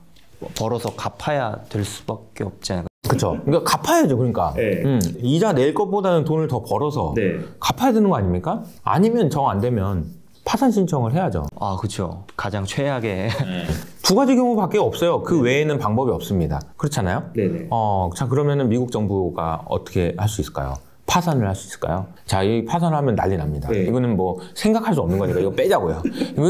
B: 벌어서 갚아야 될 수밖에 없지 않을까.
A: 그렇죠. 그러니까 갚아야죠. 그러니까
C: 네.
A: 이자 낼 것보다는 돈을 더 벌어서
C: 네.
A: 갚아야 되는 거 아닙니까? 아니면 정 안 되면 파산 신청을 해야죠.
B: 아, 그렇죠. 가장 최악의
A: 두 가지 경우밖에 없어요. 그 외에는 방법이 없습니다. 그렇잖아요.
C: 네네.
A: 자 그러면은 미국 정부가 어떻게 할 수 있을까요? 파산을 할 수 있을까요? 자, 이 파산하면 난리 납니다.
C: 네.
A: 이거는 뭐 생각할 수 없는 거니까 이거 빼자고요.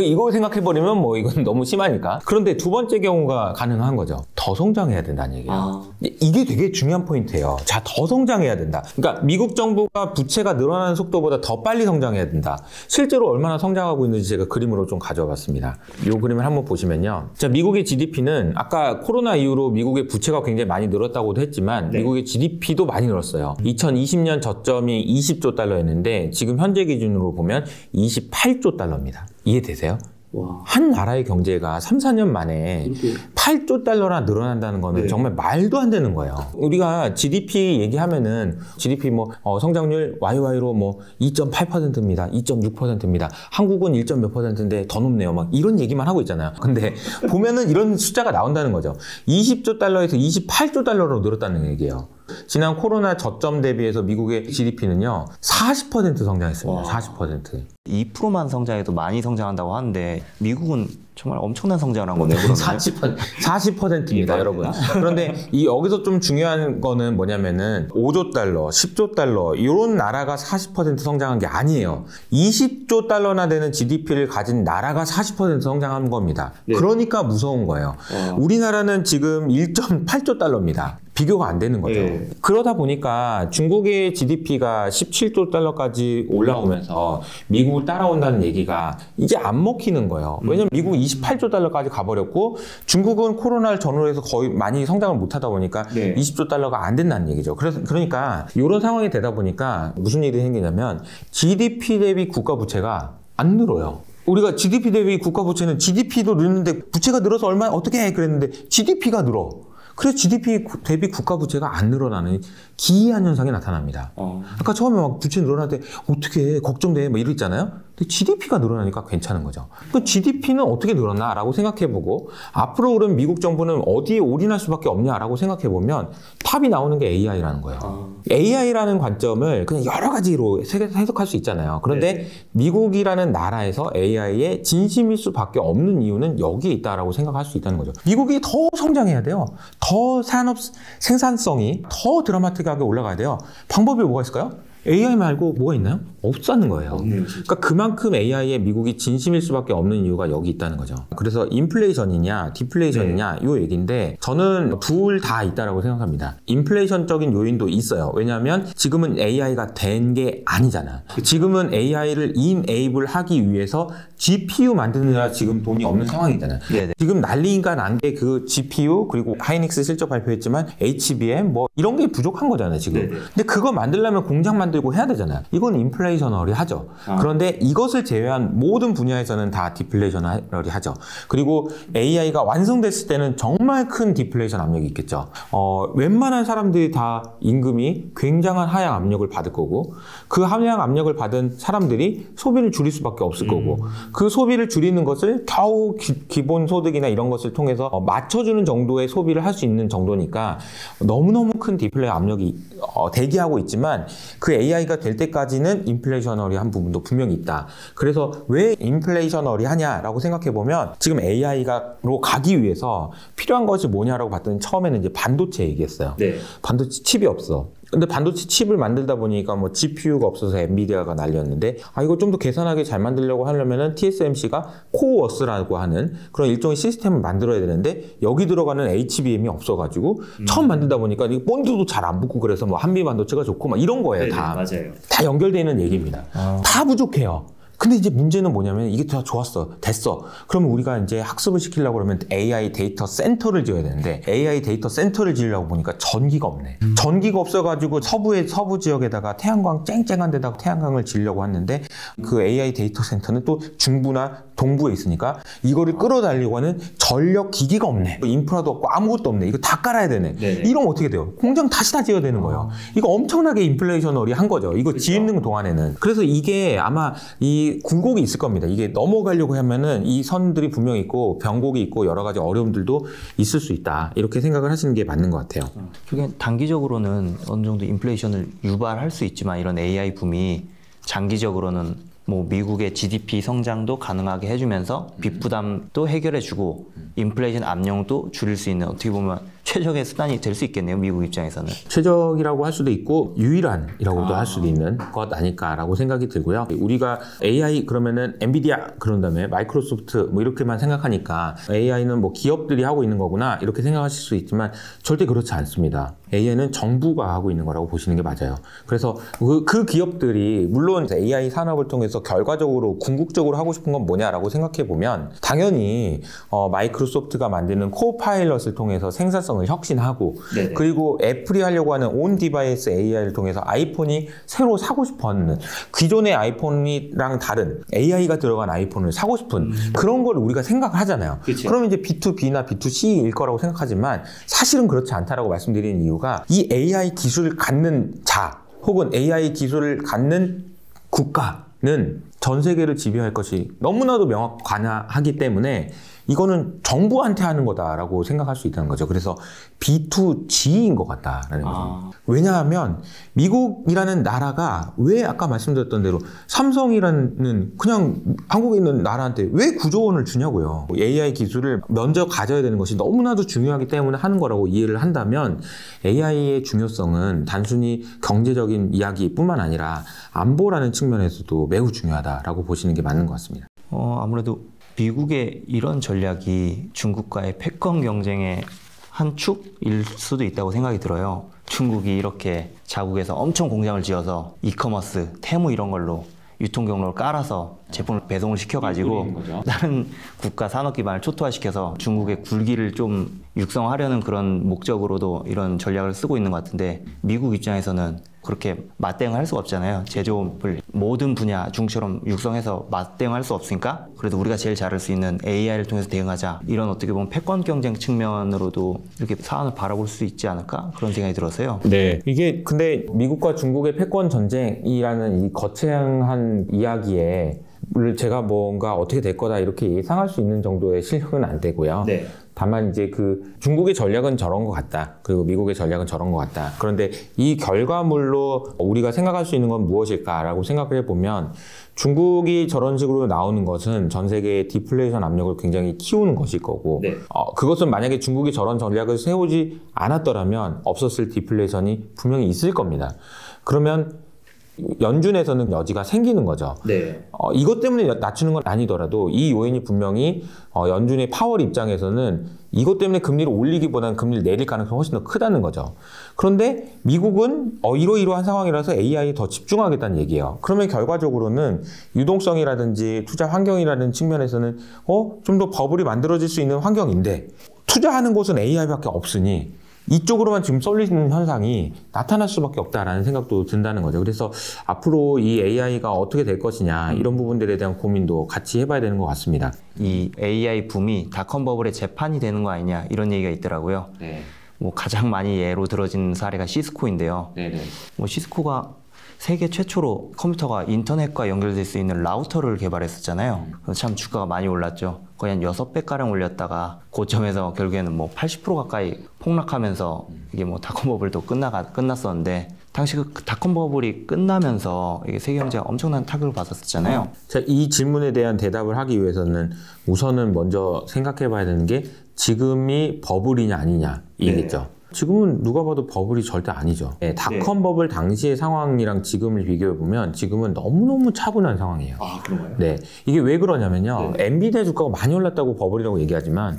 A: 이거 생각해버리면 뭐 이건 너무 심하니까. 그런데 두 번째 경우가 가능한 거죠. 더 성장해야 된다는 얘기예요. 이게 되게 중요한 포인트예요. 자, 더 성장해야 된다. 그러니까 미국 정부가 부채가 늘어나는 속도보다 더 빨리 성장해야 된다. 실제로 얼마나 성장하고 있는지 제가 그림으로 좀 가져와 봤습니다. 이 그림을 한번 보시면요. 자, 미국의 GDP는 아까 코로나 이후로 미국의 부채가 굉장히 많이 늘었다고도 했지만
C: 네.
A: 미국의 GDP도 많이 늘었어요. 2020년 저점이 20조 달러였는데 지금 현재 기준으로 보면 28조 달러입니다. 이해되세요?
C: 와.
A: 한 나라의 경제가 3, 4년 만에
C: 이렇게.
A: 8조 달러나 늘어난다는 거는
C: 네.
A: 정말 말도 안 되는 거예요. 우리가 GDP 얘기하면은 GDP 뭐 성장률 YY로 뭐 2.8%입니다. 2.6%입니다. 한국은 1점 몇 %인데 더 높네요. 막 이런 얘기만 하고 있잖아요. 근데 보면은 이런 숫자가 나온다는 거죠. 20조 달러에서 28조 달러로 늘었다는 얘기예요. 지난 코로나 저점 대비해서 미국의 GDP는요 40% 성장했습니다.
C: 와.
A: 40%.
B: 2%만 성장해도 많이 성장한다고 하는데 미국은 정말 엄청난 성장을 한 거네요. 그러면
A: 40%입니다, 여러분. 그런데 여기서 좀 중요한 거는 뭐냐면은 5조 달러, 10조 달러 이런 나라가 40% 성장한 게 아니에요. 20조 달러나 되는 GDP를 가진 나라가 40% 성장한 겁니다.
C: 네.
A: 그러니까 무서운 거예요. 우리나라는 지금 1.8조 달러입니다. 비교가 안 되는 거죠.
C: 네.
A: 그러다 보니까 중국의 GDP가 17조 달러까지 올라오면서 미국을 따라온다는 얘기가 이제 안 먹히는 거예요. 왜냐면 미국은 28조 달러까지 가버렸고 중국은 코로나를 전후로 해서 거의 많이 성장을 못하다 보니까
C: 네.
A: 20조 달러가 안 된다는 얘기죠. 그러니까 이런 상황이 되다 보니까 무슨 일이 생기냐면 GDP 대비 국가 부채가 안 늘어요. 우리가 GDP 대비 국가 부채는 GDP도 늘는데 부채가 늘어서 얼마 어떻게 해 그랬는데 GDP가 늘어. 그래서 GDP 대비 국가 부채가 안 늘어나는 기이한 현상이 나타납니다. 아까 처음에 막 부채 늘어날 때 어떻게 걱정돼 뭐 이랬잖아요. 근데 GDP가 늘어나니까 괜찮은 거죠. 그 GDP는 어떻게 늘었나라고 생각해보고 앞으로 그럼 미국 정부는 어디에 올인할 수밖에 없냐라고 생각해보면 탑이 나오는 게 AI라는 거예요. AI라는 관점을 그냥 여러 가지로 해석할 수 있잖아요. 그런데
C: 네.
A: 미국이라는 나라에서 AI의 진심일 수밖에 없는 이유는 여기에 있다라고 생각할 수 있다는 거죠. 미국이 더 성장해야 돼요. 더 산업 생산성이 더 드라마틱하게 올라가야 돼요. 방법이 뭐가 있을까요? AI 말고 뭐가 있나요? 없다는 거예요. 그러니까 그만큼 AI에 미국이 진심일 수밖에 없는 이유가 여기 있다는 거죠. 그래서 인플레이션이냐 디플레이션이냐 요 얘기인데 저는 둘 다 있다라고 생각합니다. 인플레이션적인 요인도 있어요. 왜냐하면 지금은 AI가 된 게 아니잖아. 지금은 AI를 enable 하기 위해서 GPU 만드느라 지금 돈이 없는 상황이잖아요. 지금 난리가 난 게 그 GPU 그리고 하이닉스 실적 발표했지만 HBM 뭐 이런 게 부족한 거잖아요 지금. 근데 그거 만들려면 공장 만들고 해야 되잖아요. 이건 인플레이셔널이 하죠. 그런데 이것을 제외한 모든 분야에서는 다 디플레이셔널이 하죠. 그리고 AI가 완성됐을 때는 정말 큰 디플레이션 압력이 있겠죠. 웬만한 사람들이 다 임금이 굉장한 하향 압력을 받을 거고 그 하향 압력을 받은 사람들이 소비를 줄일 수밖에 없을 거고 그 소비를 줄이는 것을 겨우 기본 소득이나 이런 것을 통해서 맞춰주는 정도의 소비를 할 수 있는 정도니까 너무너무 큰 디플레이 압력이 대기하고 있지만 그 AI가 될 때까지는 인플레이셔널이한 부분도 분명히 있다. 그래서 왜 인플레이셔널이 하냐라고 생각해보면 지금 AI로 가기 위해서 필요한 것이 뭐냐라고 봤더니 처음에는 이제 반도체 얘기했어요. 반도체 칩이 없어. 근데 반도체 칩을 만들다 보니까 뭐 GPU가 없어서 엔비디아가 날렸는데 이거 좀 더 계산하게 잘 만들려고 하려면은 TSMC가 코어워스라고 하는 그런 일종의 시스템을 만들어야 되는데 여기 들어가는 HBM이 없어가지고 처음 만들다 보니까 이 본드도 잘 안 붙고 그래서 뭐 한미 반도체가 좋고 막 이런 거예요.
B: 맞아요.
A: 다 연결되어 있는 얘기입니다. 다 부족해요. 근데 이제 문제는 뭐냐면 이게 다 좋았어. 됐어. 그러면 우리가 이제 학습을 시키려고 그러면 AI 데이터 센터를 지어야 되는데 AI 데이터 센터를 지으려고 보니까 전기가 없네. 전기가 없어가지고 서부 지역에다가 태양광 쨍쨍한 데다가 태양광을 지으려고 했는데 그 AI 데이터 센터는 또 중부나 동부에 있으니까 이거를 끌어달리고 하는 전력 기기가 없네. 인프라도 없고 아무것도 없네. 이거 다 깔아야 되네. 이러면 어떻게 돼요? 공장 다시 다 지어야 되는 거예요. 이거 엄청나게 인플레이셔널이 한 거죠. 이거 짓는 동안에는. 그래서 이게 아마 이 굴곡이 있을 겁니다. 이게 넘어가려고 하면은 이 선들이 분명히 있고 변곡이 있고 여러 가지 어려움들도 있을 수 있다. 이렇게 생각을 하시는 게 맞는 것 같아요.
B: 그게 단기적으로는 어느 정도 인플레이션을 유발할 수 있지만 이런 AI 붐이 장기적으로는 뭐 미국의 GDP 성장도 가능하게 해주면서 빚 부담도 해결해주고 인플레이션 압력도 줄일 수 있는 어떻게 보면 최적의 수단이 될 수 있겠네요. 미국 입장에서는.
A: 최적이라고 할 수도 있고 유일한이라고도 할 수도 있는 것 아닐까라고 생각이 들고요. 우리가 AI 그러면은 엔비디아 그런 다음에 마이크로소프트 뭐 이렇게만 생각하니까 AI는 뭐 기업들이 하고 있는 거구나 이렇게 생각하실 수 있지만 절대 그렇지 않습니다. AI는 정부가 하고 있는 거라고 보시는 게 맞아요. 그래서 그 기업들이 물론 AI 산업을 통해서 결과적으로 궁극적으로 하고 싶은 건 뭐냐라고 생각해 보면 당연히 마이크로소프트가 만드는 코파일럿을 통해서 생산성을 혁신하고 그리고 애플이 하려고 하는 온 디바이스 AI를 통해서 아이폰이 새로 사고 싶어하는 기존의 아이폰이랑 다른 AI가 들어간 아이폰을 사고 싶은 그런 걸 우리가 생각을 하잖아요. 그러면 이제 B2B나 B2C일 거라고 생각하지만 사실은 그렇지 않다라고 말씀드리는 이유가 이 AI 기술을 갖는 자 혹은 AI 기술을 갖는 국가는 전 세계를 지배할 것이 너무나도 명확하기 때문에 이거는 정부한테 하는 거다라고 생각할 수 있다는 거죠. 그래서 B2G인 것 같다라는 거죠. 왜냐하면 미국이라는 나라가 왜 아까 말씀드렸던 대로 삼성이라는 그냥 한국에 있는 나라한테 왜 9조 원을 주냐고요. AI 기술을 먼저 가져야 되는 것이 너무나도 중요하기 때문에 하는 거라고 이해를 한다면 AI의 중요성은 단순히 경제적인 이야기뿐만 아니라 안보라는 측면에서도 매우 중요하다라고 보시는 게 맞는 것 같습니다.
B: 아무래도 미국의 이런 전략이 중국과의 패권 경쟁의 한 축일 수도 있다고 생각이 들어요. 중국이 이렇게 자국에서 엄청 공장을 지어서 이커머스, 테무 이런 걸로 유통 경로를 깔아서 제품을 배송을 시켜가지고 다른 국가 산업 기반을 초토화시켜서 중국의 굴기를 좀 육성하려는 그런 목적으로도 이런 전략을 쓰고 있는 것 같은데 미국 입장에서는 그렇게 맞대응을 할 수가 없잖아요. 제조업을 모든 분야 중처럼 육성해서 맞대응할 수 없으니까 그래도 우리가 제일 잘할 수 있는 AI를 통해서 대응하자. 이런 어떻게 보면 패권 경쟁 측면으로도 이렇게 사안을 바라볼 수 있지 않을까? 그런 생각이 들어서요.
A: 네. 이게 근데 미국과 중국의 패권 전쟁이라는 이 거창한 이야기에 제가 뭔가 어떻게 될 거다 이렇게 예상할 수 있는 정도의 실력은 안 되고요. 다만 이제 그 중국의 전략은 저런 것 같다. 그리고 미국의 전략은 저런 것 같다. 그런데 이 결과물로 우리가 생각할 수 있는 건 무엇일까라고 생각을 해보면 중국이 저런 식으로 나오는 것은 전 세계의 디플레이션 압력을 굉장히 키우는 것일 거고 그것은 만약에 중국이 저런 전략을 세우지 않았더라면 없었을 디플레이션이 분명히 있을 겁니다. 그러면 연준에서는 여지가 생기는 거죠.
B: 네.
A: 이것 때문에 낮추는 건 아니더라도 이 요인이 분명히 연준의 파월 입장에서는 이것 때문에 금리를 올리기보다는 금리를 내릴 가능성이 훨씬 더 크다는 거죠. 그런데 미국은 이러이러한 상황이라서 AI에 더 집중하겠다는 얘기예요. 그러면 결과적으로는 유동성이라든지 투자 환경이라는 측면에서는 좀 더 버블이 만들어질 수 있는 환경인데 투자하는 곳은 AI밖에 없으니 이쪽으로만 지금 쏠리는 현상이 나타날 수밖에 없다라는 생각도 든다는 거죠. 그래서 앞으로 이 AI가 어떻게 될 것이냐 이런 부분들에 대한 고민도 같이 해봐야 되는 것 같습니다.
B: 이 AI 붐이 닷컴 버블의 재판이 되는 거 아니냐 이런 얘기가 있더라고요.
A: 네.
B: 뭐 가장 많이 예로 들어진 사례가 시스코인데요.
A: 네네.
B: 뭐 시스코가 세계 최초로 컴퓨터가 인터넷과 연결될 수 있는 라우터를 개발했었잖아요. 참 주가가 많이 올랐죠. 거의 한 6배가량 올렸다가 고점에서 결국에는 뭐 80% 가까이 폭락하면서 이게 뭐 닷컴 버블도 끝났었는데 당시 그 닷컴 버블이 끝나면서 이게 세계 경제가 엄청난 타격을 받았었잖아요.
A: 자, 이 질문에 대한 대답을 하기 위해서는 우선은 먼저 생각해 봐야 되는 게 지금이 버블이냐 아니냐 이겠죠. 네. 지금은 누가 봐도 버블이 절대 아니죠. 네, 닷컴 버블 당시의 상황이랑 지금을 비교해보면 지금은 너무너무 차분한 상황이에요.
B: 아, 그런가요?
A: 네. 이게 왜 그러냐면요. 엔비디아 주가가 많이 올랐다고 버블이라고 얘기하지만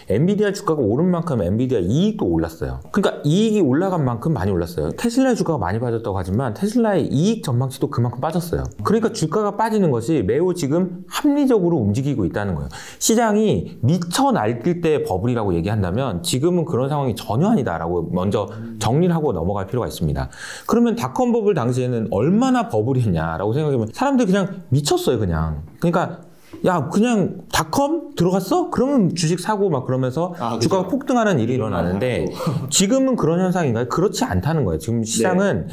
A: 엔비디아 주가가 오른 만큼 엔비디아 이익도 올랐어요. 그러니까 이익이 올라간 만큼 많이 올랐어요. 테슬라의 주가가 많이 빠졌다고 하지만 테슬라의 이익 전망치도 그만큼 빠졌어요. 그러니까 주가가 빠지는 것이 매우 지금 합리적으로 움직이고 있다는 거예요. 시장이 미쳐 날뛸 때 버블이라고 얘기한다면 지금은 그런 상황이 전혀 아니다. 라고 먼저 정리를 하고 넘어갈 필요가 있습니다. 그러면 닷컴 버블 당시에는 얼마나 버블이었냐라고 생각해보면 사람들이 그냥 미쳤어요, 그냥. 그러니까 야, 그냥 닷컴 들어갔어? 그러면 주식 사고 막 그러면서 주가가 폭등하는 일이 일어나는데 지금은 그런 현상인가요? 그렇지 않다는 거예요. 지금 시장은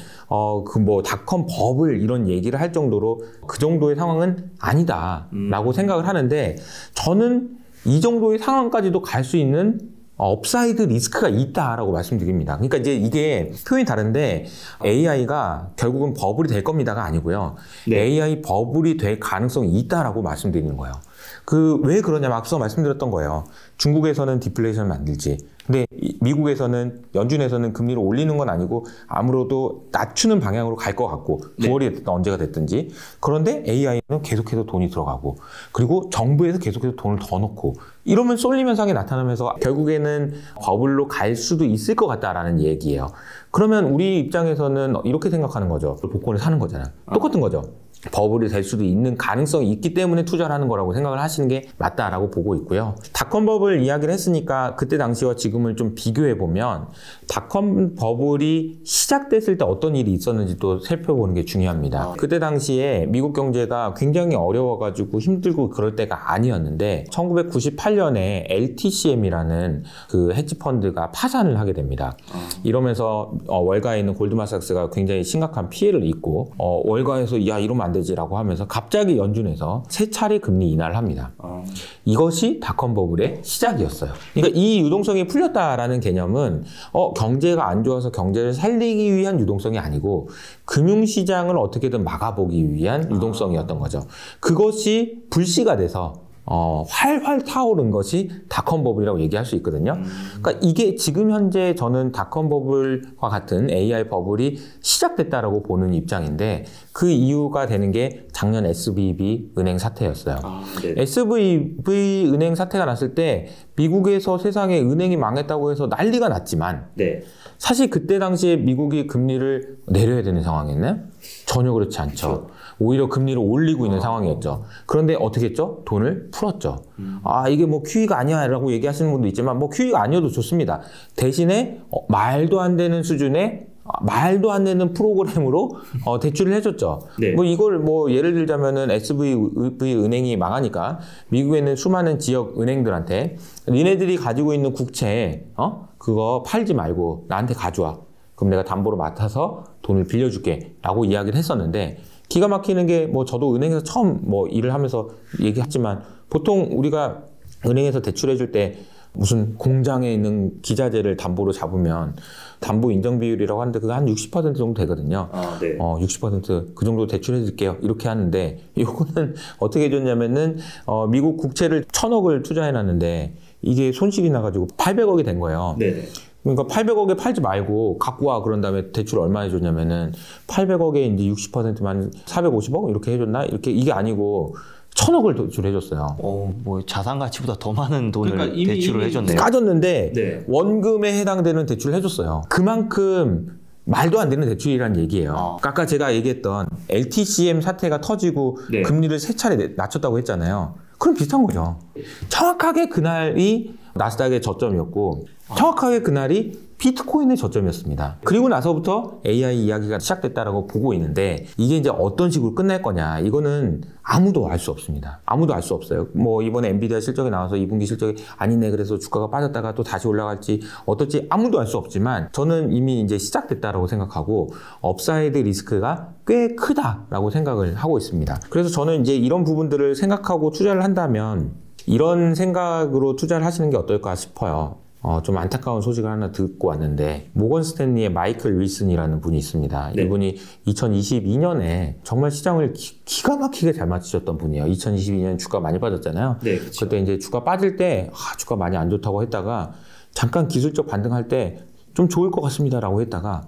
A: 그 뭐 닷컴 버블 이런 얘기를 할 정도로 그 정도의 상황은 아니다라고 생각을 하는데 저는 이 정도의 상황까지도 갈 수 있는 업사이드 리스크가 있다라고 말씀드립니다. 그러니까 이제 이게 표현이 다른데 AI가 결국은 버블이 될 겁니다가 아니고요. AI 버블이 될 가능성이 있다라고 말씀드리는 거예요. 왜 그러냐면 앞서 말씀드렸던 거예요. 중국에서는 디플레이션을 만들지. 근데 미국에서는 연준에서는 금리를 올리는 건 아니고 아무래도 낮추는 방향으로 갈 것 같고 9월이 됐든 언제가 됐든지. 그런데 AI는 계속해서 돈이 들어가고 그리고 정부에서 계속해서 돈을 더 넣고 이러면 쏠림 현상이 나타나면서 결국에는 버블로 갈 수도 있을 것 같다라는 얘기예요. 그러면 우리 입장에서는 이렇게 생각하는 거죠. 복권을 사는 거잖아요. 똑같은 거죠. 버블이 될 수도 있는 가능성이 있기 때문에 투자를 하는 거라고 생각을 하시는 게 맞다라고 보고 있고요. 닷컴 버블 이야기를 했으니까 그때 당시와 지금을 좀 비교해보면 닷컴 버블이 시작됐을 때 어떤 일이 있었는지 또 살펴보는 게 중요합니다. 그때 당시에 미국 경제가 굉장히 어려워가지고 힘들고 그럴 때가 아니었는데 1998년에 LTCM이라는 그 헤지펀드가 파산을 하게 됩니다. 이러면서 월가에 있는 골드만삭스가 굉장히 심각한 피해를 입고 월가에서 야 이러면 안 되지라고 하면서 갑자기 연준에서 3차례 금리 인하를 합니다. 이것이 닷컴 버블의 시작이었어요. 그러니까 이 유동성이 풀렸다라는 개념은 경제가 안 좋아서 경제를 살리기 위한 유동성이 아니고 금융시장을 어떻게든 막아보기 위한 유동성이었던 거죠. 그것이 불씨가 돼서 활활 타오른 것이 닷컴 버블이라고 얘기할 수 있거든요. 그러니까 이게 지금 현재 저는 닷컴 버블과 같은 AI 버블이 시작됐다라고 보는 입장인데 그 이유가 되는 게 작년 SVB 은행 사태였어요. SVB 은행 사태가 났을 때 미국에서 세상에 은행이 망했다고 해서 난리가 났지만 사실 그때 당시에 미국이 금리를 내려야 되는 상황이었나요? 전혀 그렇지 않죠. 그렇죠. 오히려 금리를 올리고 있는 상황이었죠. 그런데 어떻게 했죠? 돈을 풀었죠. 이게 뭐 QE가 아니야 라고 얘기하시는 분도 있지만 뭐 QE가 아니어도 좋습니다. 대신에 말도 안 되는 수준의 말도 안 되는 프로그램으로 대출을 해줬죠. 뭐 이걸 뭐 예를 들자면은 SVB 은행이 망하니까 미국에 있는 수많은 지역 은행들한테 니네들이 가지고 있는 국채 그거 팔지 말고 나한테 가져와. 그럼 내가 담보로 맡아서 돈을 빌려줄게 라고 이야기를 했었는데 기가 막히는 게 뭐 저도 은행에서 처음 뭐 일을 하면서 얘기했지만 보통 우리가 은행에서 대출해줄 때 무슨 공장에 있는 기자재를 담보로 잡으면 담보 인정 비율이라고 하는데 그게 한 60% 정도 되거든요. 60% 그 정도 대출해줄게요. 이렇게 하는데 이거는 어떻게 해줬냐면은 미국 국채를 1,000억을 투자해놨는데 이게 손실이 나가지고 800억이 된 거예요. 그러니까 800억에 팔지 말고 갖고 와 그런 다음에 대출 얼마 해줬냐면은 800억에 이제 60%만 450억 이렇게 해줬나? 이렇게 이게 아니고 1000억을 대출해줬어요.
B: 뭐 자산 가치보다 더 많은 돈을
C: 그러니까
B: 대출을 해줬네요.
A: 까졌는데
C: 네.
A: 원금에 해당되는 대출을 해줬어요. 그만큼 말도 안 되는 대출이란 얘기예요. 아까 제가 얘기했던 LTCM 사태가 터지고
C: 네.
A: 금리를 3차례 낮췄다고 했잖아요. 그럼 비슷한 거죠. 정확하게 그날이 나스닥의 저점이었고 정확하게 그날이 비트코인의 저점이었습니다. 그리고 나서부터 AI 이야기가 시작됐다라고 보고 있는데 이게 이제 어떤 식으로 끝날 거냐 이거는 아무도 알 수 없습니다. 아무도 알 수 없어요. 뭐 이번에 엔비디아 실적이 나와서 2분기 실적이 아니네 그래서 주가가 빠졌다가 또 다시 올라갈지 어떨지 아무도 알 수 없지만 저는 이미 이제 시작됐다라고 생각하고 업사이드 리스크가 꽤 크다라고 생각을 하고 있습니다. 그래서 저는 이제 이런 부분들을 생각하고 투자를 한다면 이런 생각으로 투자를 하시는 게 어떨까 싶어요. 좀 안타까운 소식을 하나 듣고 왔는데 모건 스탠리의 마이클 윌슨이라는 분이 있습니다.
C: 네.
A: 이분이 2022년에 정말 시장을 기가 막히게 잘 맞추셨던 분이에요. 2022년 주가 많이 빠졌잖아요.
C: 네, 그렇죠.
A: 그때 이제 주가 빠질 때 주가 많이 안 좋다고 했다가 잠깐 기술적 반등할 때 좀 좋을 것 같습니다라고 했다가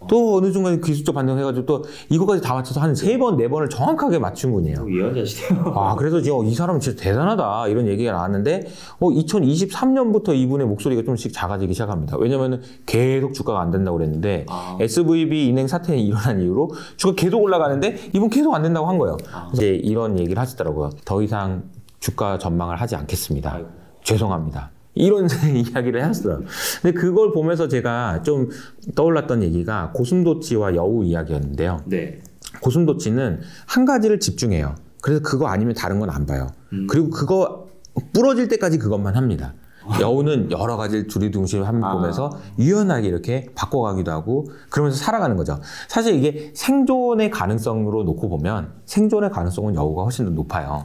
A: 또 어느 순간 기술적 반등해가지고 또 이거까지 다 맞춰서 한 3번, 4번을 정확하게 맞춘 분이에요.
C: 예언자시네요.
A: 그래서 지금 이 사람은 진짜 대단하다 이런 얘기가 나왔는데 2023년부터 이분의 목소리가 좀씩 작아지기 시작합니다. 왜냐면은 계속 주가가 안 된다고 그랬는데 SVB 인행 사태가 일어난 이후로 주가 계속 올라가는데 이분 계속 안 된다고 한 거예요. 이제 이런 얘기를 하시더라고요. 더 이상 주가 전망을 하지 않겠습니다. 죄송합니다. 이런 이야기를 하시더라고요. 근데 그걸 보면서 제가 좀 떠올랐던 얘기가 고슴도치와 여우 이야기였는데요.
C: 네.
A: 고슴도치는 한 가지를 집중해요. 그래서 그거 아니면 다른 건 안 봐요. 그리고 그거 부러질 때까지 그것만 합니다. 여우는 여러 가지를 두리둥실 보면서 유연하게 이렇게 바꿔가기도 하고 그러면서 살아가는 거죠. 사실 이게 생존의 가능성으로 놓고 보면 생존의 가능성은 여우가 훨씬 더 높아요.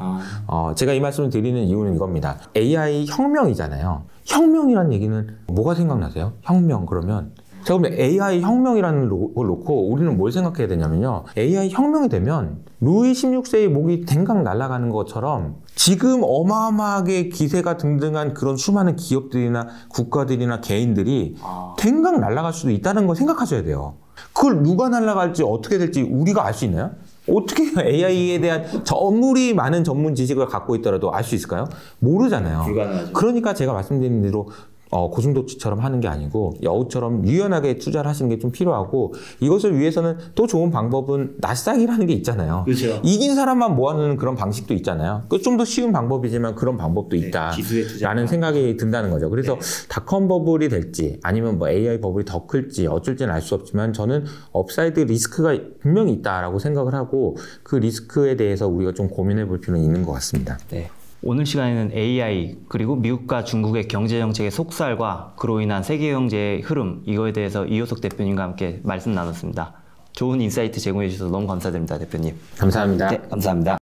A: 제가 이 말씀을 드리는 이유는 이겁니다. AI 혁명이잖아요. 혁명이라는 얘기는 뭐가 생각나세요? 혁명 그러면 자, 그럼 AI 혁명이라는 걸 놓고 우리는 뭘 생각해야 되냐면요. AI 혁명이 되면 루이 16세의 목이 댕강 날아가는 것처럼 지금 어마어마하게 기세가 등등한 그런 수많은 기업들이나 국가들이나 개인들이 댕강 날아갈 수도 있다는 걸 생각하셔야 돼요. 그걸 누가 날아갈지 어떻게 될지 우리가 알 수 있나요? 어떻게 AI에 대한 아무리 많은 전문 지식을 갖고 있더라도 알 수 있을까요? 모르잖아요.
C: 불가능하죠.
A: 그러니까 제가 말씀드린 대로 고슴도치처럼 하는 게 아니고 여우처럼 유연하게 투자를 하시는 게 좀 필요하고 이것을 위해서는 또 좋은 방법은 나스닥이라는 게 있잖아요.
C: 그렇죠.
A: 이긴 사람만 모아놓는 그런 방식도 있잖아요. 그 좀 더 쉬운 방법이지만 그런 방법도
C: 기술에 투자하는
A: 있다라는 생각이 든다는 거죠. 그래서 닷컴 버블이 될지 아니면 뭐 AI 버블이 더 클지 어쩔지는 알 수 없지만 저는 업사이드 리스크가 분명히 있다라고 생각을 하고 그 리스크에 대해서 우리가 좀 고민해 볼 필요는 있는 것 같습니다.
B: 네. 오늘 시간에는 AI 그리고 미국과 중국의 경제정책의 속살과 그로 인한 세계 경제의 흐름 이거에 대해서 이효석 대표님과 함께 말씀 나눴습니다. 좋은 인사이트 제공해 주셔서 너무 감사드립니다, 대표님.
A: 감사합니다.
B: 네, 감사합니다.